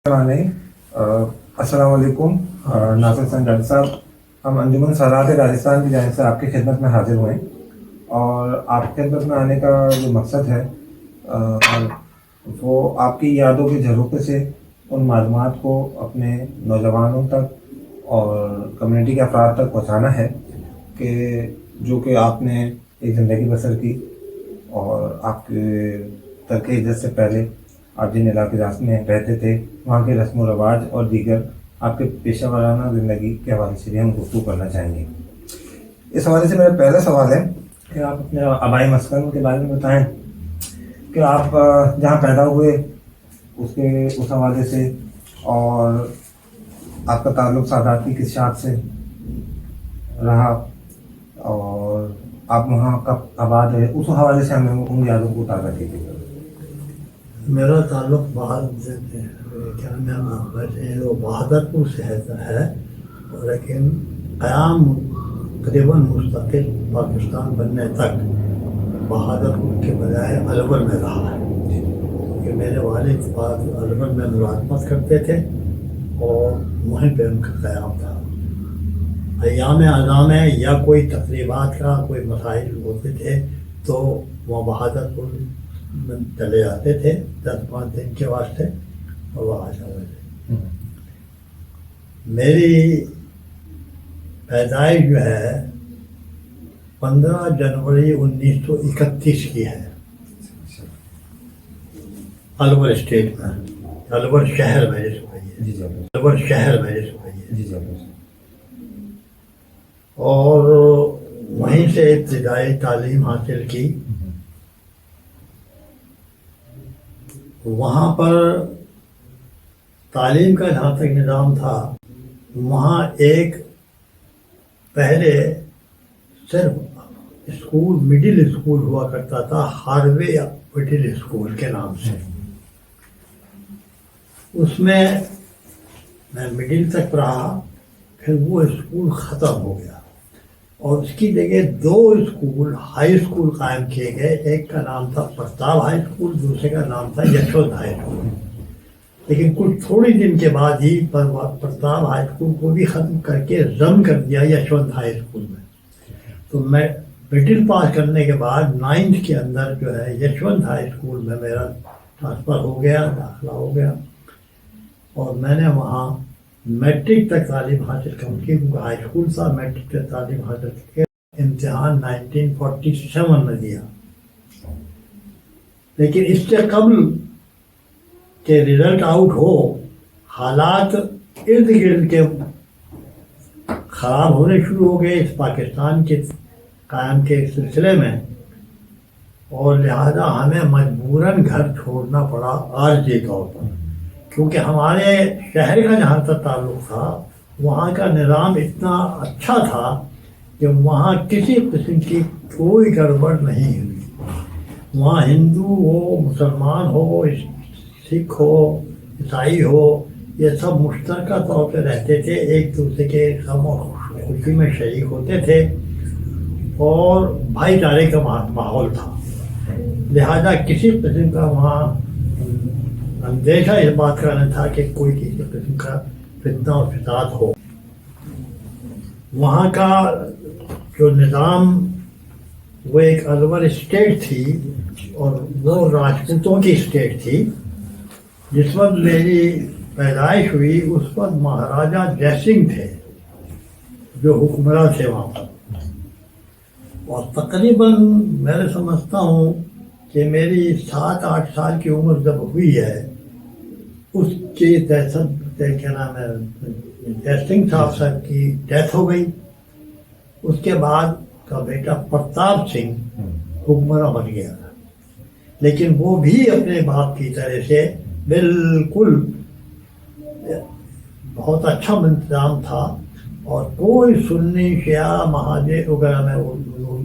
السلام علیکم ناصر حسین ڈاکٹر صاحب. ہم انجمن سادات راجستھان کی جانب سے آپ کی خدمت میں حاضر ہوئے ہیں اور آپ کی خدمت میں آنے کا جو مقصد ہے وہ آپ کی یادوں کے جھروکے سے ان معلومات کو اپنے نوجوانوں تک اور کمیونٹی کے افراد تک پہنچانا ہے کہ جو کہ آپ نے ایک زندگی بسر کی اور آپ کے ترک ہجرت سے پہلے آپ جن علاقے میں رہتے تھے وہاں کے رسم و رواج اور دیگر آپ کے پیشہ ورانہ زندگی کے حوالے سے بھی ہم گفتگو کرنا چاہیں گے. اس حوالے سے میرا پہلا سوال ہے کہ آپ اپنے آبائی مسکن کے بارے میں بتائیں کہ آپ جہاں پیدا ہوئے اس حوالے سے اور آپ کا تعلق سادات کی کس شاخ سے رہا اور آپ وہاں کب آباد ہے اس حوالے سے ہمیں ان یادوں کو تازہ کیجیے. میرا تعلق کیا نام وہ بہادر پور سے ہے لیکن قیام تقریباً مستقل پاکستان بننے تک بہادر پور کے بجائے الور میں رہا ہے کہ میرے والد الور میں ملازمت کرتے تھے اور وہیں پہ ان کا قیام تھا. ایام اعظام یا کوئی تقریبات کا کوئی مسائل ہوتے تھے تو وہ بہادر پور چلے جاتے تھے 10-5 دن کے واسطے اور وہاں جاتے تھے. میری پیدائش جو ہے 15 جنوری 1931 کی ہے الور اسٹیٹ میں الور شہر میں الور شہر میں اور وہیں سے ابتدائی تعلیم حاصل کی. وہاں پر تعلیم کا جہاں تک نظام تھا وہاں ایک پہلے صرف اسکول مڈل اسکول ہوا کرتا تھا ہاروے مڈل اسکول کے نام سے. اس میں مڈل تک رہا پھر وہ اسکول ختم ہو گیا اور اس کی جگہ 2 اسکول ہائی اسکول قائم کیے گئے. ایک کا نام تھا پرتاپ ہائی اسکول دوسرے کا نام تھا یشونت ہائی اسکول. لیکن کچھ تھوڑی دن کے بعد ہی پرتاپ ہائی اسکول کو بھی ختم کر کے ضم کر دیا یشونت ہائی اسکول میں. تو میں مڈل پاس کرنے کے بعد 9th کے اندر جو ہے یشونت ہائی اسکول میں میرا ٹرانسفر ہو گیا داخلہ ہو گیا اور میں نے وہاں میٹرک تک تعلیم حاصل کی. ہائی اسکول تھا میٹرک تک تعلیم حاصل کے امتحان 1947 میں دیا. لیکن اس سے قبل کہ رزلٹ آؤٹ ہو حالات ارد گرد کے خراب ہونے شروع ہو گئے اس پاکستان کے قائم کے سلسلے میں اور لہذا ہمیں مجبوراً گھر چھوڑنا پڑا عارضی طور پر کیونکہ ہمارے شہر کا جہاں تک تعلق تھا وہاں کا نظام اتنا اچھا تھا کہ وہاں کسی قسم کی کوئی گڑبڑ نہیں ہوئی. وہاں ہندو ہو مسلمان ہو سکھ ہو عیسائی ہو یہ سب مشترکہ طور پہ رہتے تھے ایک دوسرے کے غم و خوشی میں شریک ہوتے تھے اور بھائی چارے کا ماحول تھا. لہذا کسی قسم کا وہاں اندیشہ اس بات کا نہ تھا کہ کوئی کسی قسم کا فتنہ اور فساد ہو. وہاں کا جو نظام وہ ایک الور اسٹیٹ تھی اور وہ راجپوتوں کی اسٹیٹ تھی. جس وقت میری پیدائش ہوئی اس وقت مہاراجہ جے سنگھ تھے جو حکمراں تھے وہاں پر اور تقریباً میں سمجھتا ہوں کہ میری 7-8 سال کی عمر جب ہوئی ہے اس کی کیا نام ہے جے سنگھ صاحب کی ڈیتھ ہو گئی. اس کے بعد کا بیٹا پرتاپ سنگھ حکمراں بن گیا لیکن وہ بھی اپنے باپ کی طرح سے بالکل بہت اچھا انتظام تھا اور کوئی سنی شیعہ مہاجر وغیرہ میں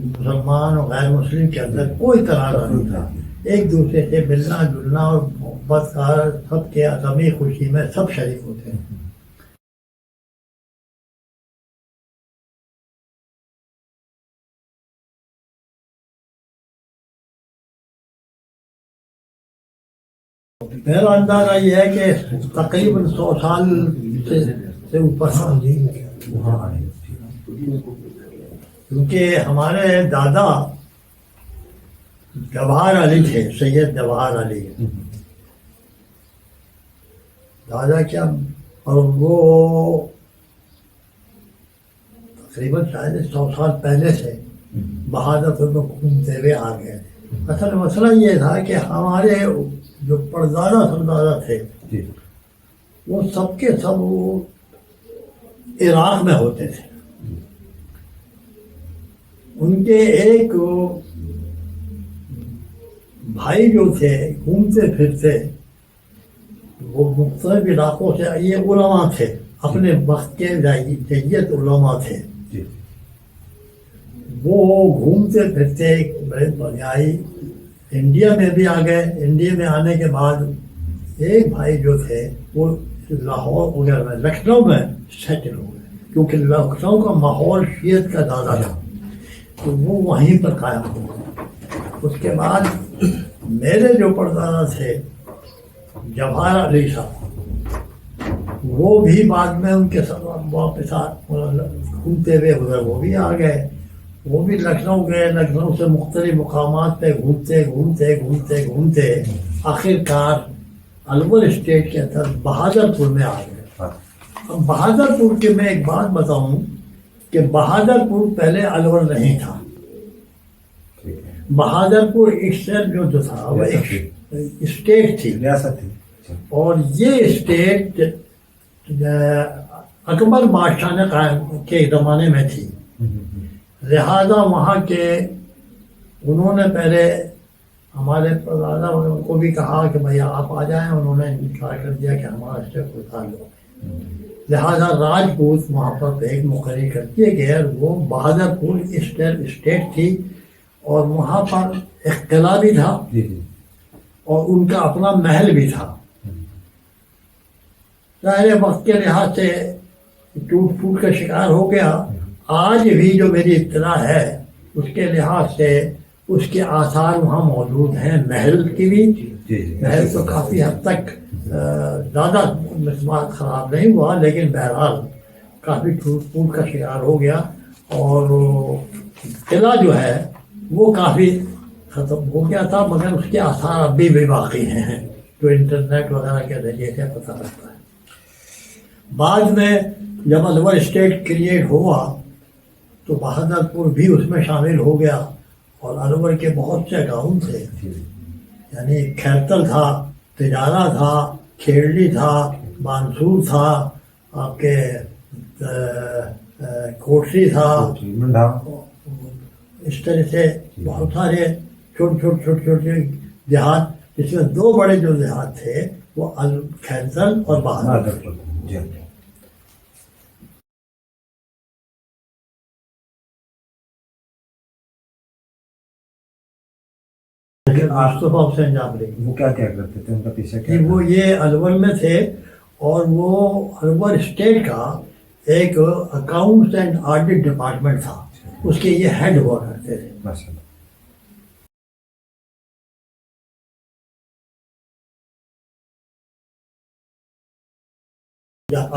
مسلمان اور غیر مسلم کے اندر کوئی تنازع نہیں تھا. ایک دوسرے سے ملنا جلنا اور محبت کا سب کے غمی خوشی میں سب شریک ہوتے ہیں. میرا اندازہ یہ ہے کہ تقریباً 100 سال سے اوپر وہاں آئے، کیونکہ ہمارے دادا جواہر علی تھے، سید جواہر علی دادا کیا، اور وہ تقریباً شاید 100 سال پہلے سے بہادر پور میں گھومتے ہوئے آ گئے تھے۔ اصل مسئلہ یہ تھا کہ ہمارے جو پردادا سردادا تھے وہ سب کے سب وہ عراق میں ہوتے تھے۔ ان کے ایک بھائی جو تھے گھومتے پھرتے وہ مختلف علاقوں سے، یہ علماء تھے، اپنے وقت کے جیت علماء تھے، وہ گھومتے پھرتے ایک بڑے بڑھائی انڈیا میں بھی آ گئے۔ انڈیا میں آنے کے بعد ایک بھائی جو تھے وہ لاہور وغیرہ میں، لکھنؤ میں سیٹل ہو گئے، کیونکہ لکھنؤ کا ماحول شیعت کا زیادہ تھا تو وہ وہیں پر قائم ہو گئے۔ اس کے بعد میرے جو پردادا تھے جواہر علی صاحب، وہ بھی بعد میں ان کے ساتھ واپس گھومتے ہوئے ادھر وہ بھی آ گئے، وہ بھی لکھنؤ گئے، لکھنؤ سے مختلف مقامات پہ گھومتے گھومتے گھومتے گھومتے آخر کار الور اسٹیٹ کے اندر بہادر پور میں آ گئے۔ اب بہادر پور کے میں ایک بات بتاؤں کہ بہادر پور پہلے الور نہیں تھا، بہادر پور اسٹیٹ جو تھا وہ ایک اسٹیٹ تھی، ریاست تھی، اور یہ اسٹیٹ اکبر بادشاہ نے قائم کے زمانے میں تھی، لہذا وہاں کے انہوں نے پہلے ہمارے پردادا ان کو بھی کہا کہ بھائی آپ آ جائیں، انہوں نے انکار کر دیا کہ ہمارا اس سے کوئی تعلق نہیں، لہذا راجپوت وہاں پر ایک مقرر کر دیے گئے، وہ بہادر پور اسٹیٹ تھی، اور وہاں پر ایک قلعہ بھی تھا اور ان کا اپنا محل بھی تھا۔ ظاہر وقت کے لحاظ سے ٹوٹ پھوٹ کا شکار ہو گیا۔ آج بھی جو میری اطلاع ہے اس کے لحاظ سے اس کے آثار وہاں موجود ہیں، محل کی بھی، محل تو کافی حد تک زیادہ مسمار خراب نہیں ہوا، لیکن بہرحال کافی ٹوٹ پھوٹ کا شکار ہو گیا، اور قلعہ جو ہے وہ کافی ختم ہو گیا تھا، مگر اس کے آثار ابھی بھی باقی ہیں جو انٹرنیٹ وغیرہ کے ذریعے سے پتہ لگتا ہے۔ بعد میں جب الور اسٹیٹ کریٹ ہوا تو بہادر پور بھی اس میں شامل ہو گیا، اور الور کے بہت سے گاؤں تھے، یعنی کھیرتل تھا، تجارہ تھا، کھیڑلی تھا، بانسور تھا، آپ کے کوٹری تھا، اس طرح سے بہت سارے چھوٹے دیہات، جس میں دو بڑے جو دیہات تھے وہ کھیرتل اور بہادر پور۔ مصطفیٰ حسین جابری وہ کیا کرتے تھے، ان کا پیشہ کیا کہ وہ یہ الور میں تھے، اور وہ الور اسٹیٹ کا ایک اکاؤنٹس اینڈ آڈٹ ڈپارٹمنٹ تھا، اس کے یہ ہیڈ ہوا کرتے تھے۔ ماشاء اللہ۔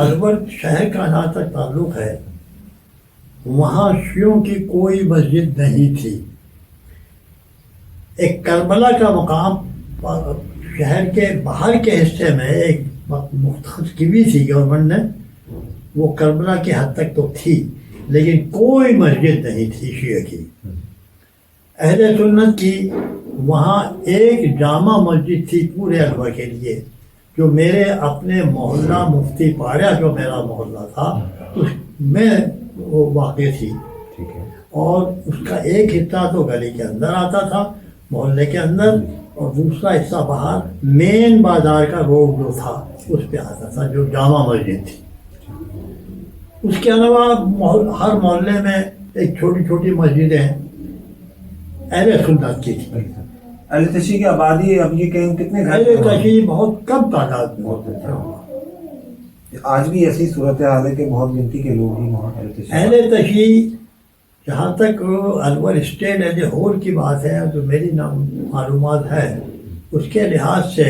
الور شہر کا جہاں تک تعلق ہے، وہاں شیعوں کی کوئی مسجد نہیں تھی۔ ایک کربلا کا مقام شہر کے باہر کے حصے میں ایک مختص کی بھی تھی گورنمنٹ نے، وہ کربلا کی حد تک تو تھی، لیکن کوئی مسجد نہیں تھی شیعہ کی۔ اہل سنت کی وہاں ایک جامع مسجد تھی پورے الور کے لیے، جو میرے اپنے محلہ مفتی پاڑیا جو میرا محلہ تھا اس میں وہ واقع تھی، اور اس کا ایک حصہ تو گلی کے اندر آتا تھا محلے کے اندر، اور دوسرا حصہ باہر مین بازار کا روڈ جو تھا اس پہ آتا تھا، جو جامع مسجد تھی۔ اس کے علاوہ ہر محلے میں ایک چھوٹی چھوٹی مسجدیں اہل سنت کی تھی۔ اہل تشیع کی آبادی اب یہ کتنے گھر اہل تشیع بہت کم تعداد میں، آج بھی ایسی صورتحال ہے کہ بہت گنتی کے لوگ ہی وہاں اہل تشیع۔ جہاں تک Alwar state as a whole کی بات ہے، جو میری معلومات ہے اس کے لحاظ سے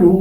2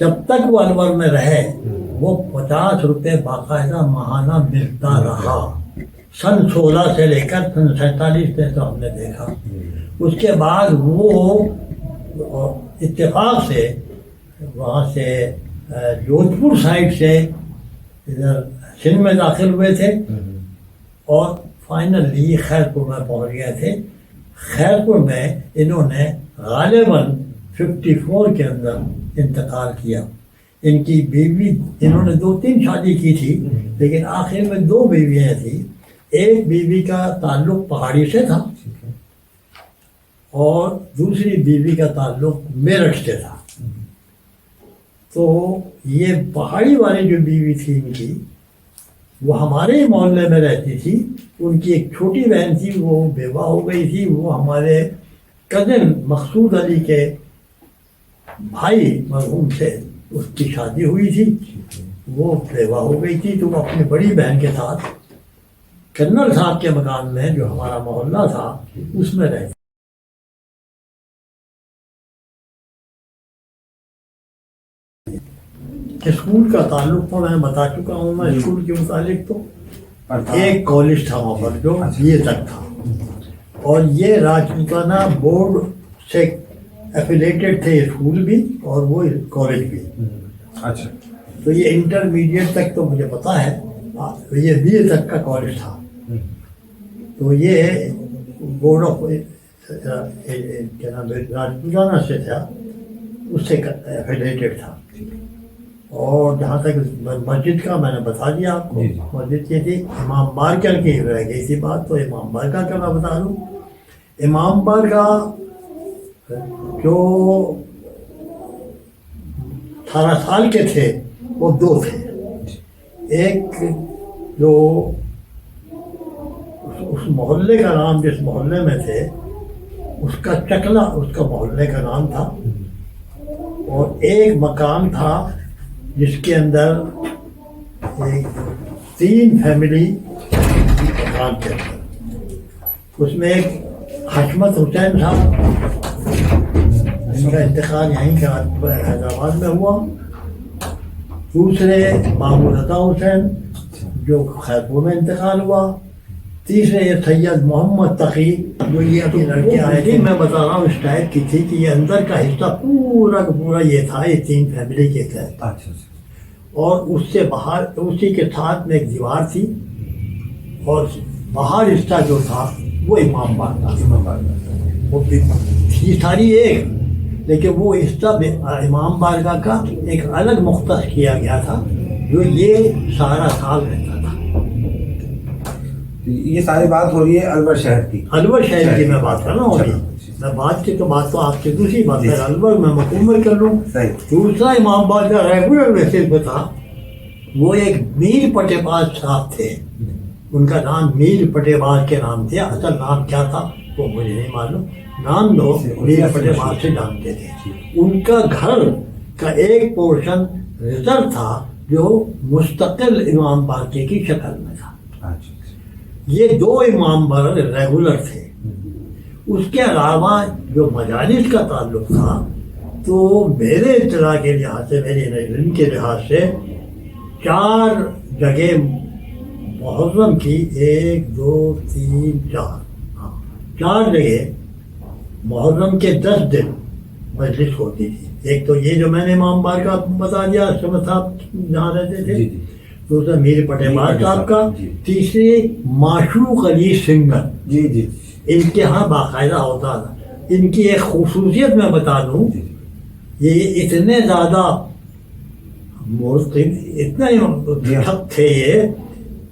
جب تک وہ الور میں رہے وہ 50 روپے باقاعدہ ماہانہ ملتا رہا. سن 16 سے لے کر سن 47 میں تو ہم نے دیکھا. اس کے بعد وہ اتفاق سے وہاں سے جودھ پور سائڈ سے ادھر سندھ میں داخل ہوئے تھے اور فائنلی خیرپور میں پہنچ گئے تھے. خیرپور میں انہوں نے غالباً 54 کے اندر انتقال کیا. ان کی بیوی، انہوں نے 2-3 شادی کی تھی لیکن آخر میں 2 بیویاں تھیں. ایک بیوی کا تعلق پہاڑی سے تھا اور دوسری بیوی کا تعلق میرٹھ سے تھا. تو یہ پہاڑی والی جو بیوی تھی ان کی، وہ ہمارے محلے میں رہتی تھی. ان کی ایک چھوٹی بہن تھی، وہ بیوہ ہو گئی تھی. وہ ہمارے کزن مقصود علی کے بھائی مرحوم سے اس کی شادی ہوئی تھی، وہ بیوہ ہو گئی تھی. تو وہ اپنی بڑی بہن کے ساتھ کرنل صاحب کے مکان میں جو ہمارا محلہ تھا اس میں رہتی. اسکول کا تعلق تو میں بتا چکا ہوں. میں اسکول کے متعلق تو ایک کالج تھا وہاں پر جو یہ تک تھا، اور یہ راجپوتانہ بورڈ سے ایفیلیٹڈ تھے اسکول بھی اور وہ کالج بھی. اچھا. تو یہ انٹرمیڈیٹ تک تو مجھے پتا ہے. یہ بی اے تک کا کالج تھا. تو یہ بورڈ آف کیا نام ہے راجپوتانہ سے تھا، اس سے ایفیلیٹڈ تھا. اور جہاں تک مسجد کا میں نے بتا دیا آپ کو. مسجد یہ تھی امام بارگاہ کی رہ گئی تھی بات، تو امام بارگاہ کا میں بتا دوں. امام بارگاہ جو 18 سال کے تھے وہ 2 تھے. ایک جو اس محلے کا نام، جس محلے میں تھے اس کا چکلا اس کا محلے کا نام تھا. اور ایک مکان تھا جس کے اندر 3 فیملی مکان تھے. اس میں ایک حشمت حسین تھا جن کا انتقال یہیں کا حیدرآباد میں ہوا. دوسرے محمود عطا حسین جو خیرپور میں انتقال ہوا. تیسرے یہ سید محمد تقی جو یہ ابھی لڑکے آئے تھے. میں بتا رہا ہوں اس ٹائپ کی تھی کہ یہ اندر کا حصہ پورا کا پورا یہ تھا، یہ 3 فیملی کے تحت. اور اس سے باہر اسی کے ساتھ میں ایک دیوار تھی اور باہر حصہ جو تھا وہ امام بارگاہ. وہ تھی ساری ایک، لیکن وہ حصہ امام بارگاہ کا ایک الگ مختص کیا گیا تھا جو یہ سارا سال رہتا تھا. یہ ساری بات ہو رہی ہے الور شہر کی. الور شہر کی میں بات کر رہا ہوں. میں بات کی تو بات تو آپ کی دوسری بات ہے. الور میں مکمل کر لوں. دوسرا امام بارگاہ ریگولر بیسس پہ تھا. وہ ایک میر پٹے باز صاحب تھے. ان کا نام میر پٹے باز کے نام تھے. اصل نام کیا تھا وہ مجھے نہیں معلوم. نام لوگ میر پٹے باز سے جانتے تھے. ان کا گھر کا ایک پورشن ریزرو تھا جو مستقل امام باقی کی شکل میں تھا. یہ 2 امام باقی ریگولر تھے. اس کے علاوہ جو مجالس کا تعلق تھا تو میرے اطلاع کے لحاظ سے، میری علم کے لحاظ سے 4 جگہ محرم کی 1 2 3 4 جگہ محرم کے 10 دن مجلس ہوتی تھی. ایک تو یہ جو میں نے امام بارگاہ بتا دیا اسمت صاحب جہاں رہتے تھے. دوسرا میر پٹے باز صاحب کا. تیسری معشوق علی سنگر ان کے ہاں باقاعدہ ہوتا تھا. ان کی ایک خصوصیت میں بتا دوں، یہ اتنے زیادہ اتنے حق تھے یہ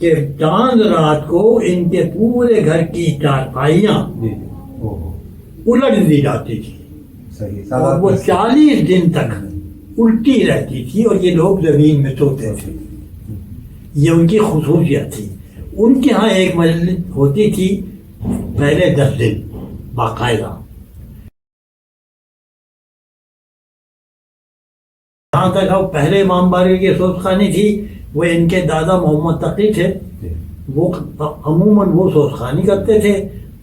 کہ چاند رات کو ان کے پورے گھر کی چارپائیاں الٹ دی جاتی تھی اور وہ 40 دن تک الٹی رہتی تھی اور یہ لوگ زمین میں سوتے تھے. یہ ان کی خصوصیت تھی. ان کے ہاں ایک مجلس ہوتی تھی پہلے 10 دن باقاعدہ. جہاں تک اب پہلے امام بارگاہ کی سوز خانی تھی وہ ان کے دادا محمد تقی تھے. وہ عموماً وہ سوز خانی کرتے تھے.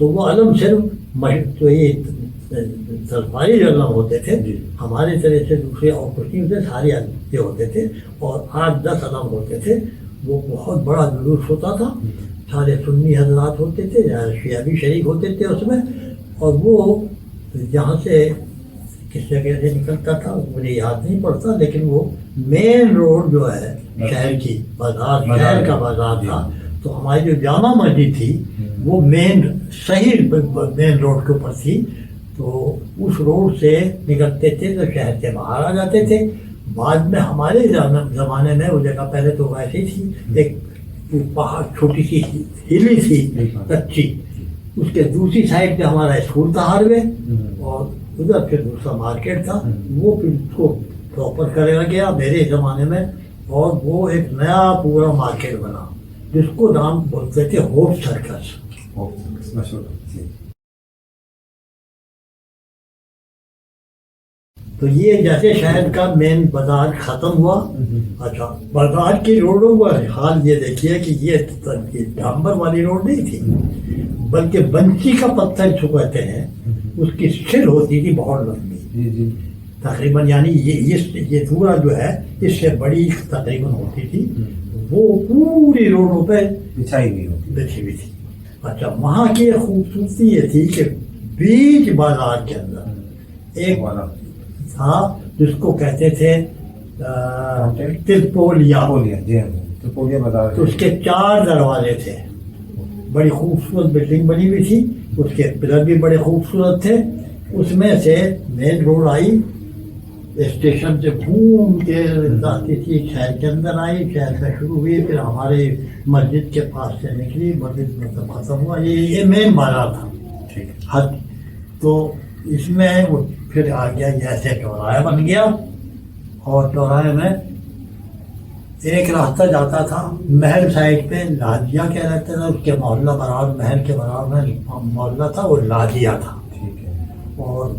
تو وہ علم صرف تو یہ سرکاری علم ہوتے تھے، ہماری طرح سے دوسرے اور کچھ نہیں ہوتے، سارے علم یہ ہوتے تھے، اور 8-10 علم ہوتے تھے. وہ بہت بڑا جلوس ہوتا تھا، سارے سنی حضرات ہوتے تھے، شیعہ بھی شریک ہوتے تھے اس میں. اور وہ یہاں سے کس جگہ سے نکلتا تھا مجھے یاد نہیں پڑتا، لیکن وہ مین روڈ جو ہے شہر کی بازار، شہر کا بازار تھا. تو ہماری جو جامع مسجد تھی وہ صحیح مین روڈ کے اوپر تھی. تو اس روڈ سے نکلتے تھے تو شہر سے باہر آ جاتے تھے. بعد میں ہمارے زمانے میں وہ جگہ پہلے تو ویسی تھی، ایک پہاڑ چھوٹی سی ہلی تھی کچی، اس کے دوسری سائڈ پہ ہمارا اسکول تھا ہر وے، اور ادھر پھر دوسرا مارکیٹ تھا. وہ پھر اس کو پراپر کرا گیا میرے زمانے میں، اور وہ ایک نیا پورا مارکیٹ بنا جس کو نام بولتے تھے ہوپ سرکس. تو یہ جیسے شہر کا مین بازار ختم ہوا. اچھا، بازار کی روڈوں کا حال یہ دیکھیے کہ یہ ڈامبر والی روڈ نہیں تھی، بلکہ بنسی کا پتھر جو کہتے ہیں اس کی سل ہوتی تھی بہت لمبی، تقریباً یعنی یہ پورا جو ہے اس سے بڑی تقریباً ہوتی تھی. وہ پوری روڈوں پہ بچھی ہوئی تھی. اچھا، وہاں کی خوبصورتی یہ تھی کہ بیچ بازار کے اندر ایک تھا جس کو کہتے تھے ترپولیا. تو اس کے 4 دروازے تھے، بڑی خوبصورت بلڈنگ بنی ہوئی تھی، اس کے پلر بھی بڑے خوبصورت تھے. اس میں سے مین روڈ آئی، اسٹیشن سے گھوم کے جاتی تھی، شہر کے اندر آئی، شہر سے شروع ہوئی، پھر ہمارے مسجد کے پاس سے نکلی، مسجد میں سب ختم ہوا. یہ مین بازار تھا. تو اس میں وہ پھر آ گیا جیسے چوراہا بن گیا، اور چوراہے میں ایک راستہ جاتا تھا محل سائڈ پہ، لاجیا کہہ رہتے تھے، اس کے محلہ برابر محل کے برابر میں محلہ تھا، وہ لاجیا تھا. اور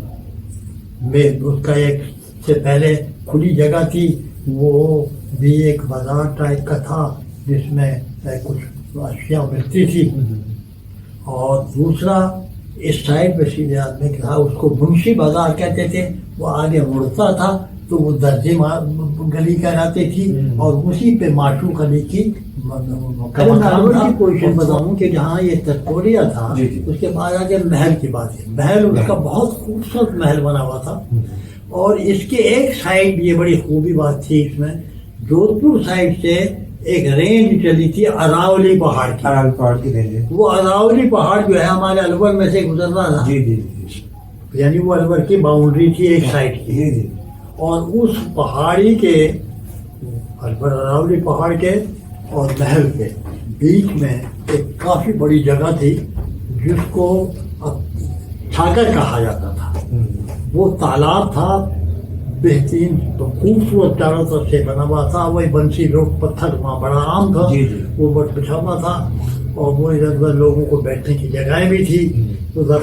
اس کا ایک سے پہلے کھلی جگہ تھی، وہ بھی ایک بازار ٹائپ کا تھا جس میں کچھ اشیاء ملتی تھی. اور دوسرا اس سائڈ پہ سیدھے آدمی کے تھا، اس کو منشی بازار کہتے تھے. وہ آگے مڑتا تھا تو وہ درجے گلی کہلاتی تھی، اور اسی پہ معشوق علی کی پوزیشن بتاؤں کہ جہاں یہ ترکولیا تھا، اس کے بعد آگے محل کی بات ہے. محل اس کا بہت خوبصورت محل بنا ہوا تھا. اور اس کے ایک سائڈ یہ بڑی خوبی بات تھی اس میں، جودھپور سائڈ سے ایک رینج چلی تھی اراولی پہاڑ کی. وہ اراولی پہاڑ جو ہے ہمارے الور میں سے گزر رہا تھا، یعنی وہ الور کی باؤنڈری تھی ایک سائڈ کی. اور اس پہاڑی کے الور اراولی پہاڑ کے اور محل کے بیچ میں ایک کافی بڑی جگہ تھی جس کو چھاگر کہا جاتا تھا. وہ تالاب تھا بہترین، تو خوبصورت چاروں طرف سے بنا ہوا تھا. وہی بنسی روڈ پتھر وہاں بڑا عام تھا، وہ بٹ بچھا ہوا تھا. اور وہ ادھر ادھر لوگوں کو بیٹھنے کی جگہیں بھی تھی. ادھر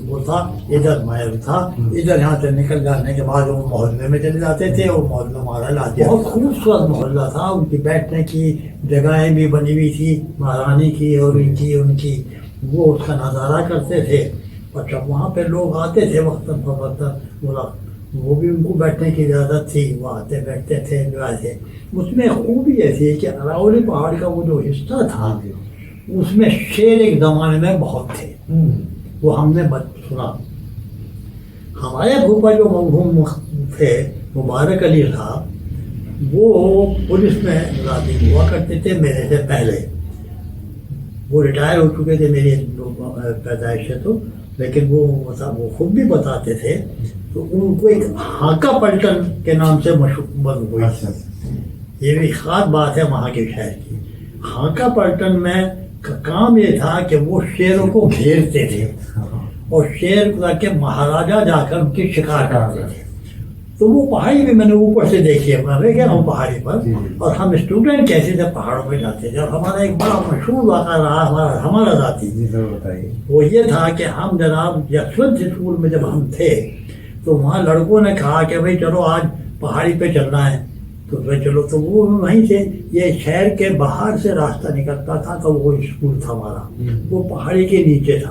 وہ تھا، ادھر محل تھا. ادھر یہاں سے نکل جانے کے بعد وہ محلے میں چلے جاتے تھے. وہ محلہ ہمارا لاجیا بہت خوبصورت محلہ تھا. ان کی بیٹھنے کی جگہیں بھی بنی ہوئی تھی مہارانی کی اور ان کی وہ اس کا نظارہ کرتے تھے. اور جب وہاں پہ لوگ آتے تھے وقتاً فوقتاً، وہ بھی ان کو بیٹھنے کی اجازت تھی، وہ آتے بیٹھتے تھے انجوائے سے. اس میں خوبی ایسی ہے کہ اراولی پہاڑ کا وہ جو حصہ تھا اس میں شیر ایک زمانے میں بہت تھے. وہ ہم نے سنا. ہمارے پھوپھا جو مرحوم تھے مبارک علی صاحب، وہ پولیس میں ملازم ہوا کرتے تھے میرے سے پہلے. وہ ریٹائر ہو چکے تھے میری پیدائش سے تو، لیکن وہ خود بھی بتاتے تھے. تو ان کو ایک ہاکا پلٹن کے نام سے مشہور ہوئی. یہ بھی خاص بات ہے وہاں کے شہر کی. ہاکا پلٹن میں کام یہ تھا کہ وہ شیروں کو گھیرتے تھے، اور شیر کے مہاراجا جا کر ان کی شکار کرتے تھے. تو وہ پہاڑی بھی میں نے اوپر سے دیکھی ہے، میں گیا ہوں پہاڑی پر، اور ہم اسٹوڈنٹ کیسے تھے پہاڑوں پہ جاتے تھے. اور ہمارا ایک بڑا مشہور واقعہ رہا ہمارا ذاتی، وہ یہ تھا کہ ہم جناب یشونت اسکول میں جب ہم تھے تو وہاں لڑکوں نے کہا کہ بھائی چلو آج پہاڑی پہ چلنا ہے. تو چلو، تو وہ وہیں سے یہ شہر کے باہر سے راستہ نکلتا تھا. تو وہ اسکول تھا ہمارا، وہ پہاڑی کے نیچے تھا.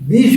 20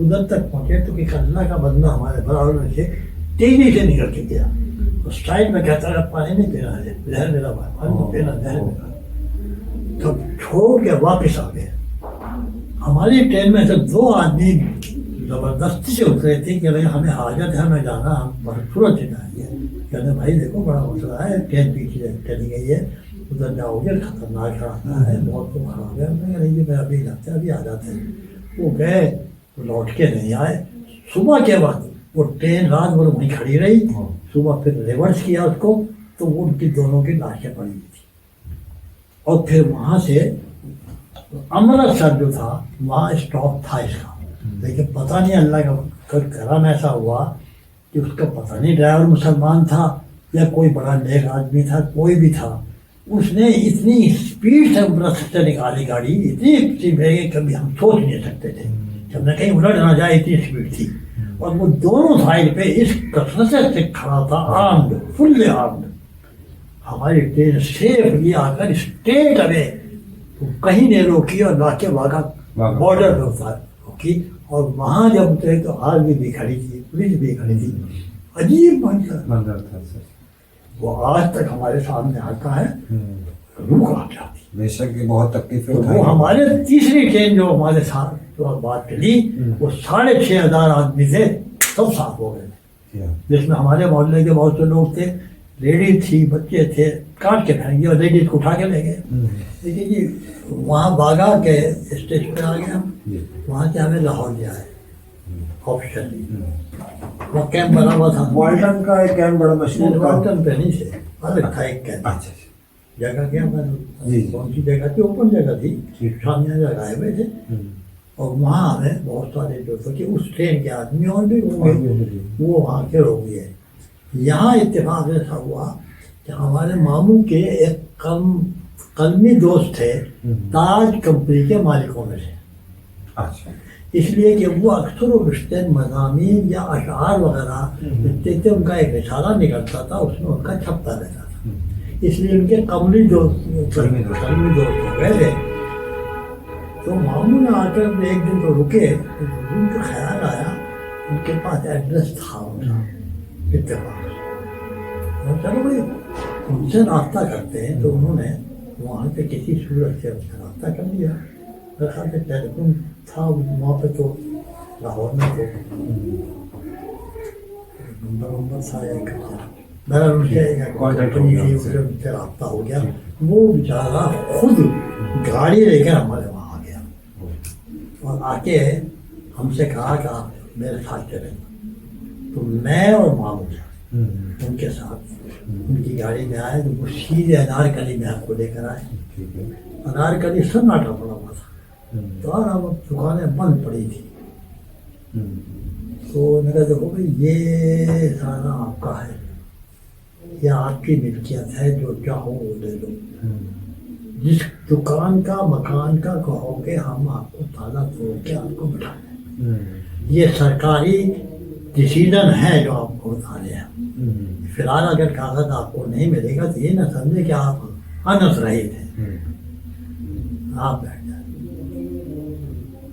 ادھر تک پہنچے تو کہ اللہ کا بندہ ہمارے برابر میں سے تیزی سے نکل کے گیا. اس ٹائم میں کہتا رہا پانی نہیں پینا ہے, زہر میرا بھائی, پانی نہیں پینا, زہر میرا. تب چھوڑ کے واپس آ گئے. ہماری ٹرین میں سے 2 آدمی زبردستی سے اترے تھے کہ بھائی ہمیں حاجت ہے, ہمیں جانا, ہم بھرپور سے جائیں گے. کہتے بھائی دیکھو بڑا مسئلہ ہے, ٹرین پیچھے چلی گئی ہے, ادھر جاؤ گے خطرناک راستہ ہے, بہت تو خراب ہے. میں کہا نہیں, میں ابھی لگتا ہے ابھی آ جاتے ہیں. وہ گئے, لوٹ کے نہیں آئے. صبح کے وقت وہ ٹرین رات بھر وہیں کھڑی رہی. صبح پھر ریورس کیا اس کو, تو وہ ان کی دونوں کی لاشیں پڑی ہوئی تھی. اور پھر وہاں سے امرتسر جو تھا وہاں اسٹاپ تھا اس کا, لیکن پتہ نہیں اللہ کا کرم ایسا ہوا کہ اس کا پتہ نہیں ڈرائیور مسلمان تھا یا کوئی بڑا نیک آدمی تھا, کوئی بھی تھا. اس نے اتنی اسپیڈ سے امرتسر سے نکالی گاڑی, اتنی اسپیڈ ہے کہ کبھی ہم سوچ نہیں سکتے تھے کہ ہم نے کہیں الٹ نہ جائے, اتنی اسپیڈ تھی. اور وہ دونوں سائڈ پہ اس کثرت سے کھڑا تھا, آرمڈ, فل آرمڈ. ہماری ٹرین سیفلی آ کر اسٹریٹ اوے کہیں نہیں روکی اور لا کے واگا بارڈر پہ روکی. اور وہاں جب اترے تو آرمی بھی کھڑی تھی, پولیس بھی کھڑی تھی. عجیب منظر تھا سر. وہ آج تک ہمارے سامنے آتا ہے, روح آ جاتی. بے شک یہ بہت تکلیفیں وہ ہمارے تیسری ٹرین جو ہمارے ساتھ جو بات چلی, وہ 6,500 آدمی تھے, سب صاف ہو گئے. جس میں ہمارے محلے کے بہت سے لوگ تھے, لیڈی تھی, بچے تھے, کاٹ کے پھینک دیا اور لیڈیز کو اٹھا کے لے گئے. لیکن جی وہاں باغا کے اسٹیج پہ آ گیا, وہاں سے ہمیں لاہور لیا ہے آپشنلی. وہ کیمپ بنا ہوا تھا, والٹن کا ایک کیمپ بڑا مشہور تھا. والٹن پہ نہیں سے الگ تھا ایک کیمپ. جگہ کیا کون سی جگہ تھی, اوپن جگہ تھی, سامنے لگائے ہوئے تھے. اور وہاں ہمیں بہت سارے جو تھے اس ٹرین کے آدمی اور بھی ہوں گے, وہ وہاں کے ہو گئے. یہاں اتفاق ایسا ہوا کہ ہمارے ماموں کے ایک قلمی دوست تھے, تاج کمپنی کے مالکوں میں سے. اس لیے کہ وہ اکثر و بیشتر مضامین یا اشعار وغیرہ لکھتے تھے. ان کا ایک رسالہ نکلتا تھا, اس میں ان کا چھپتا رہتا تھا. اس لیے ان کے قلمی دوست ہو گئے تھے. تو ماموں نے آ کر ایک دن تو رکے, ان کا خیال آیا ان کے پاس ایڈریس تھا ان کا, اتفاق چلو بھائی ان سے رابطہ کرتے ہیں. تو انہوں نے وہاں سے کسی صورت سے ان سے رابطہ کر لیا. رکھا کہ ٹیلیفون تھا وہاں پہ, تو لاہور میں تو نمبر تھا ایک, میرا ان سے رابطہ ہو گیا. وہ بیچارہ خود گاڑی لے کر ہمارے وہاں آ گیا اور آ کے ہم سے کہا کہ آپ میرے ساتھ چلیں. تو میں اور ماموں ان کے ساتھ ان کی گاڑی میں آئے. تو وہ سیدھے انارکلی میں ہم کو لے کر آئے. انارکلی سناٹا پڑا ہوا تھا, سارا وقت دکانیں بند پڑی تھی. تو میں کہا دیکھو بھائی یہ سارا آپ کا ہے, یہ آپ کی ملکیت ہے, جو چاہو وہ لے لو. جس دکان کا مکان کا کہو گے ہم آپ کو تالا توڑ کے آپ کو بٹھا دیں. یہ سرکاری ڈسیزن ہے جو آپ کو بتا رہے ہیں. فی الحال اگر کاغذ آپ کو نہیں ملے گا تو یہ نہ سمجھے کہ آپ انس رہے تھے, آپ بیٹھ جائیں.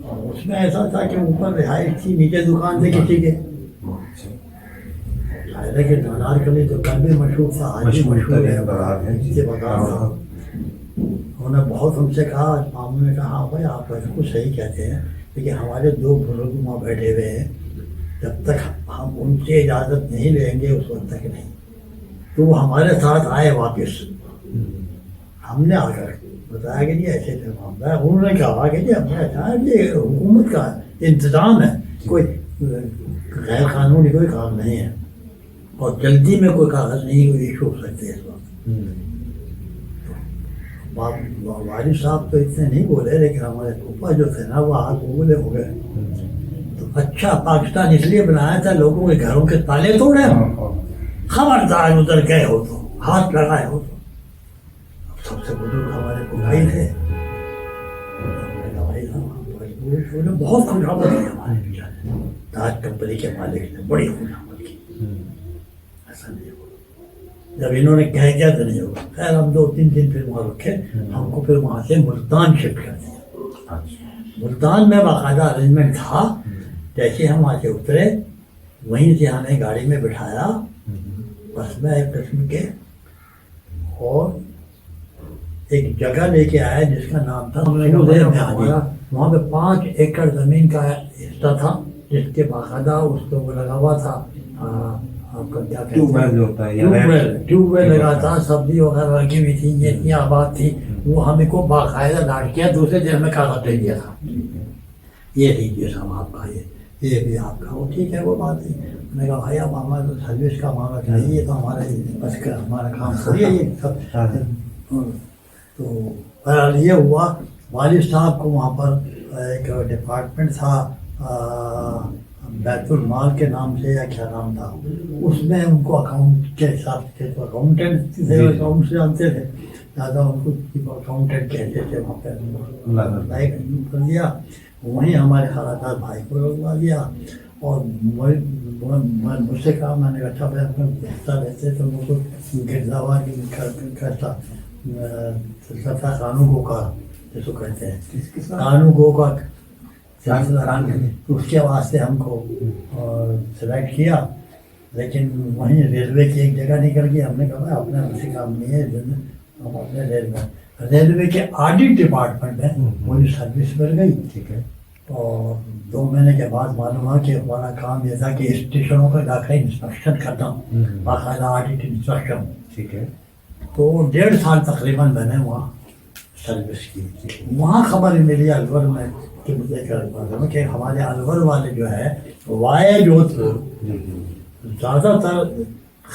اور اس میں ایسا تھا کہ اوپر رہائش تھی, نیچے دکان تھے کسی کے. کہ انارکلی تو کل بھی مشہور تھا, آج بھی مشہور ہے. انہوں نے بہت ہم سے کہا, ماموں نے کہا ہاں بھائی آپ بالکل صحیح کہتے ہیں, لیکن ہمارے 2 بزرگ وہاں بیٹھے ہوئے ہیں, جب تک ہم ان سے اجازت نہیں لیں گے اس وقت تک نہیں. تو وہ ہمارے ساتھ آئے واپس. ہم نے آ کر بتایا کہ جی ایسے ایسے معاملہ ہے. انہوں نے کہا کہ جی ہم نے کہا یہ حکومت کا انتظام ہے, کوئی غیر قانونی کوئی کام نہیں ہے, اور جلدی میں کوئی کاغذ نہیں کوئی ایشو ہو سکتے اس وقت. والد صاحب تو اتنے نہیں بولے, لیکن ہمارے پھوپھا جو تھے نا وہ ہاتھ بولے ہو گئے. تو اچھا پاکستان اس لیے بنایا تھا لوگوں کے گھروں کے تالے توڑے, خبردار ادھر گئے ہو تو ہاتھ لگائے ہو تو. سب سے بزرگ ہمارے پھوپھائی تھے, بہت خوشامد کی ہمارے بیچارے. تاج کمپنی کے مالک نے بڑی خوشامد کی. ایسا نہیں ہوا, جب انہوں نے کہہ دیا تو نہیں ہوگا. خیر ہم 2-3 دن پھر وہاں رکھے. ہم کو پھر وہاں سے ملتان شفٹ کر دیا. ملتان میں باقاعدہ ارینجمنٹ تھا جیسے ہم وہاں سے اترے وہیں سے ہمیں گاڑی میں بٹھایا بس میں ایک قسم کے اور ایک جگہ لے کے آیا جس کا نام تھا وہاں پہ 5 ایکڑ زمین کا حصہ تھا جس کے باقاعدہ اس پہ وہ لگا ہوا تھا آپ کا کیا ٹیوب ویل جو ہوتا ہے ٹیوب ویل لگا تھا سبزی وغیرہ لگی ہوئی تھی یہ اتنی آباد تھی وہ ہمیں کو باقاعدہ لاٹ کیا دوسرے دن میں کاغذ دے دیا تھا یہ لیجیے صاحب آپ کا یہ بھی آپ کا وہ ٹھیک ہے وہ بات نہیں میں نے کہا بھائی اب ہمارا تو سروس کا معاملہ چاہیے یہ تو ہمارا بس کا ہمارا کام تھوڑی ہے یہ سب تو بہرحال یہ ہوا والد صاحب کو وہاں پر ایک ڈپارٹمنٹ تھا بیت المال کے نام سے یا کیا نام تھا اس میں ان کو اکاؤنٹ کے حساب سے تو اکاؤنٹنٹ تھے اکاؤنٹ سے جانتے تھے زیادہ ان کو اکاؤنٹنٹ کہتے تھے وہاں پہ کر دیا وہیں ہمارے خالہ بھائی کو لگوا دیا اور مجھ سے کہا میں نے اچھا بھائی اپنا حصہ لیتے تو مجھ کو گرزاوار کرتا سلسلہ قانون گو کا جس کو کہتے ہیں قانون گو کا اس کے واسطے ہم کو سلیکٹ کیا لیکن وہیں ریلوے کی ایک جگہ نکل گئی ہم نے کہا اپنا ویسے کام نہیں ہے ہم اپنے ریلوے کے آڈٹ ڈپارٹمنٹ میں مجھے سروس مل گئی ٹھیک ہے اور 2 مہینے کے بعد معلوم ہوا کہ ہمارا کام یہ تھا کہ اسٹیشنوں کا جا کر انسپیکشن کرنا باقاعدہ آڈٹ انسپیکشن ٹھیک ہے تو 1.5 سال تقریباً میں نے وہاں سروس کی وہاں خبر ملی الور میں کہ مجھے کہ ہمارے الور والے جو ہے وائے جوت زیادہ تر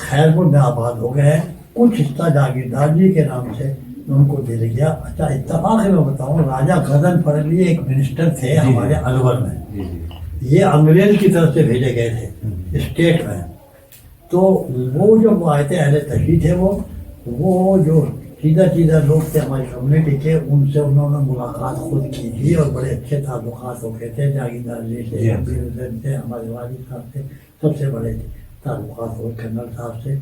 خیرپور میں آباد ہو گئے ہیں کچھ حصہ جاگیرداری کے نام سے ان کو دے گیا اچھا اتفاق میں بتاؤں راجہ غزن فرلی ایک منسٹر تھے ہمارے الور میں یہ انگریز کی طرف سے بھیجے گئے تھے اسٹیٹ میں تو وہ جو آئے تھے اہل تشریح تھے وہ جو سیدھا لوگ تھے ہماری کمیونٹی کے ان سے انہوں نے ملاقات خود کی تھی اور بڑے اچھے تعلقات ہو گئے تھے جاگیردار جی سے ہمارے والد صاحب سے سب سے بڑے تعلقات ہوئے کرنل صاحب سے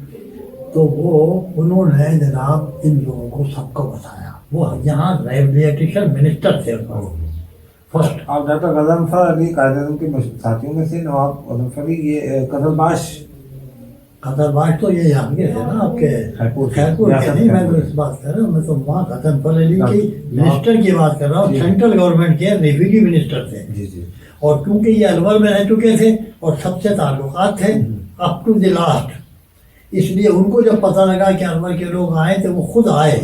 تو وہ انہوں نے جناب ان لوگوں کو سب کو بتایا وہ یہاں ریبلیٹیشن منسٹر تھے فرسٹ آپ ڈاکٹر غضنفر علی قائد اعظم کے ساتھیوں میں سے نواب غضنفر علی یہ قدر باش تو یہ یہاں کے تھے نا آپ کے خیرپور کے نہیں میں تو اس بات کر رہا ہوں میں تو وہاں غضنفر علی کی منسٹر کی بات کر رہا ہوں سینٹرل گورنمنٹ کے ریویو منسٹر تھے اور کیونکہ یہ الور میں رہ چکے تھے اور سب سے تعلقات تھے اپ ٹو دی لاسٹ اس لیے ان کو جب پتہ لگا کہ الور کے لوگ آئے تو وہ خود آئے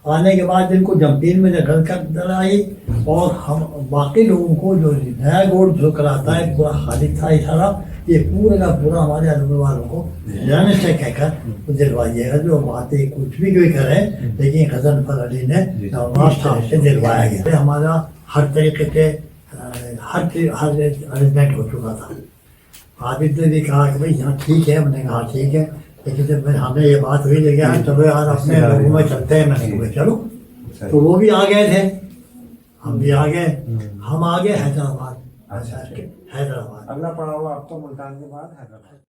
آنے کے بعد ان کو جمپین میں جگہ کر آئی اور ہم باقی لوگوں کو جو نیا گوڑ جو کراتا ہے پورا خالد تھا اشارہ یہ پورے کا پورا ہمارے الور والوں کو جانے سے کہہ کر دلوائیے گا جو باتیں کچھ بھی کوئی کریں لیکن غضنفر علی نے نواز صاحب سے دلوایا گیا ہمارا ہر طریقے سے ہر ارینجمنٹ ہو چکا تھا عابد نے بھی کہا کہ بھائی یہاں ٹھیک ہے ہم نے کہا ٹھیک ہے لیکن جب ہمیں یہ بات ہوئی لے گیا چلو یار اپنے لوگوں میں چلتے ہیں میں نے کہا چلو تو وہ بھی آ گئے تھے ہم بھی آ گئے ہم آ گئے حیدرآباد اگلا پڑا ہوا اب تو ملتان کے بعد حیدرآباد